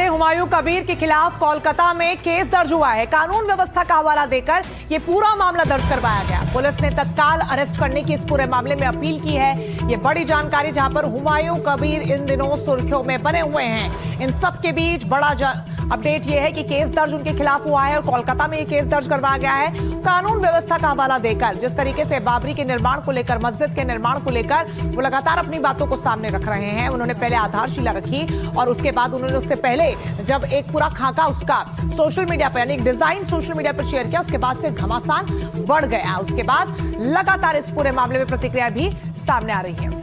हुमायूं कबीर के खिलाफ कोलकाता में केस दर्ज हुआ है। कानून व्यवस्था का हवाला देकर यह पूरा मामला दर्ज करवाया गया। पुलिस ने तत्काल अरेस्ट करने की इस पूरे मामले में अपील की है। ये बड़ी जानकारी जहां पर हुमायूं कबीर इन दिनों सुर्खियों में बने हुए हैं। इन सब के बीच बड़ा अपडेट यह है कि केस दर्ज उनके खिलाफ हुआ है और कोलकाता में ये केस दर्ज करवाया गया है। कानून व्यवस्था का हवाला देकर जिस तरीके से बाबरी के निर्माण को लेकर, मस्जिद के निर्माण को लेकर वो लगातार अपनी बातों को सामने रख रहे हैं। उन्होंने पहले आधारशिला रखी और उसके बाद उन्होंने उससे पहले जब एक पूरा खाका उसका सोशल मीडिया पर, यानी एक डिजाइन सोशल मीडिया पर शेयर किया, उसके बाद से घमासान बढ़ गया। उसके बाद लगातार इस पूरे मामले में प्रतिक्रिया भी सामने आ रही है।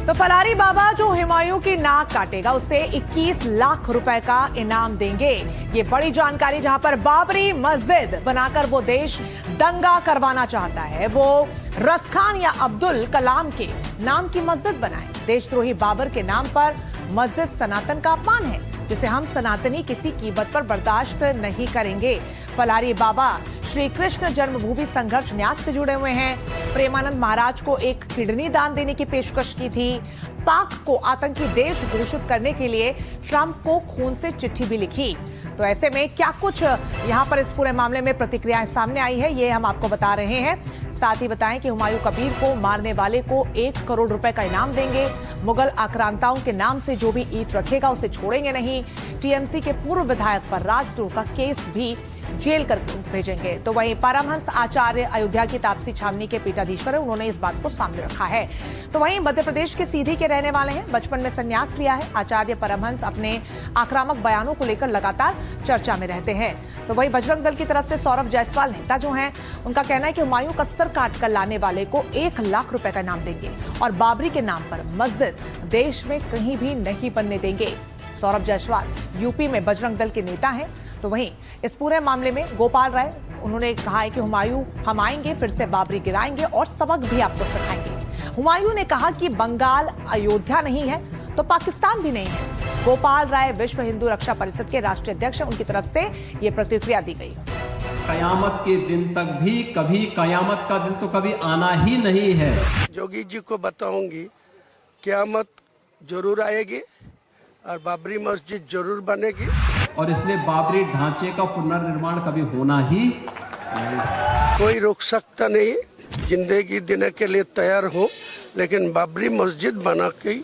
तो फलारी बाबा जो हुमायूं की नाक काटेगा उसे 21 लाख रुपए का इनाम देंगे। ये बड़ी जानकारी जहां पर बाबरी मस्जिद बनाकर वो देश दंगा करवाना चाहता है, वो रसखान या अब्दुल कलाम के नाम की मस्जिद बनाए। देशद्रोही बाबर के नाम पर मस्जिद सनातन का अपमान है, जिसे हम सनातनी किसी कीमत पर बर्दाश्त नहीं करेंगे। फलारी बाबा श्री कृष्ण जन्मभूमि संघर्ष न्यास से जुड़े हुए हैं। प्रेमानंद महाराज को एक किडनी दान देने की पेशकश की थी। पाक को आतंकी देश घोषित करने के लिए ट्रंप को खून से चिट्ठी भी लिखी। तो ऐसे में क्या कुछ यहां पर इस पूरे मामले में प्रतिक्रियाएं सामने आई है, ये हम आपको बता रहे हैं। साथ ही बताएं कि हुमायूं कबीर को मारने वाले को 1 करोड़ रुपए का इनाम देंगे। मुगल आक्रांताओं के नाम से जो भी ईंट रखेगा उसे छोड़ेंगे नहीं। टीएमसी के पूर्व विधायक पर राजद्रोह का केस भी जेल कर भेजेंगे। तो वहीं परमहंस आचार्य अयोध्या की तापसी छावनी के पीठाधीश्वर है, उन्होंने इस बात को सामने रखा है। तो वहीं मध्य प्रदेश के सीधी के रहने वाले हैं, बचपन में संन्यास लिया है। आचार्य परमहंस अपने आक्रामक बयानों को लेकर लगातार चर्चा में रहते हैं। तो वहीं बजरंग दल की तरफ से सौरभ जायसवाल नेता जो हैं, उनका कहना है कि हुमायूं का सर काट कर लाने वाले को 1 लाख रुपए का इनाम देंगे और बाबरी के नाम पर मस्जिद देश में कहीं भी नहीं बनने देंगे। सौरभ जायसवाल यूपी में बजरंग दल के नेता हैं। तो वहीं इस पूरे मामले में गोपाल राय, उन्होंने कहा है कि हुमायूं हम आएंगे, फिर से बाबरी गिराएंगे और सबक भी आपको सिखाएंगे। हुमायूं ने कहा कि बंगाल अयोध्या नहीं है तो पाकिस्तान भी नहीं है। गोपाल राय विश्व हिंदू रक्षा परिषद के राष्ट्रीय अध्यक्ष हैं, उनकी तरफ से ये प्रतिक्रिया दी गई। कयामत के दिन तक भी कभी कयामत का दिन तो कभी आना ही नहीं है। जोगी जी को बताऊंगी कयामत जरूर आएगी और बाबरी मस्जिद जरूर बनेगी और इसलिए बाबरी ढांचे का पुनर्निर्माण कभी होना ही नहीं। कोई रोक सकता नहीं, जिंदगी देने के लिए तैयार हूँ, लेकिन बाबरी मस्जिद बना के ही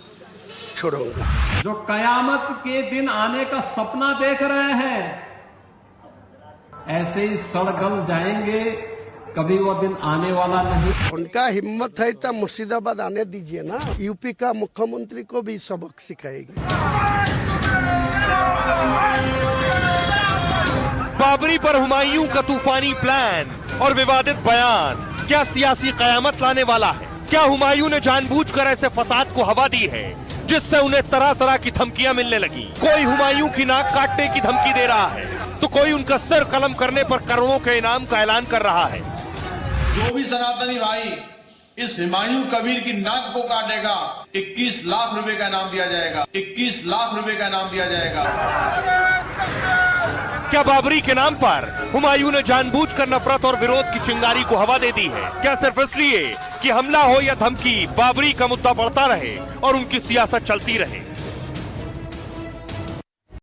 छोड़ूंगा। जो कयामत के दिन आने का सपना देख रहे हैं, ऐसे ही सड़गल जाएंगे, कभी वो दिन आने वाला नहीं। उनका हिम्मत है तो मुर्शिदाबाद आने दीजिए ना, यूपी का मुख्यमंत्री को भी सबक सिखाएगी। बाबरी पर हुमायूं का तूफानी प्लान और विवादित बयान क्या सियासी कयामत लाने वाला है? क्या हुमायूं ने जानबूझकर ऐसे फसाद को हवा दी है जिससे उन्हें तरह तरह की धमकियां मिलने लगी? कोई हुमायूं की नाक काटने की धमकी दे रहा है तो कोई उनका सिर कलम करने पर करोड़ों के इनाम का ऐलान कर रहा है। जो भी सनातनी भाई इस हुमायूं कबीर की नाक को काटेगा, 21 लाख रुपए का इनाम दिया जाएगा। 21 लाख रुपए का इनाम दिया जाएगा। क्या बाबरी के नाम पर हुमायूं ने जानबूझकर नफरत और विरोध की चिंगारी को हवा दे दी है? क्या सिर्फ इसलिए कि हमला हो या धमकी, बाबरी का मुद्दा बढ़ता रहे और उनकी सियासत चलती रहे?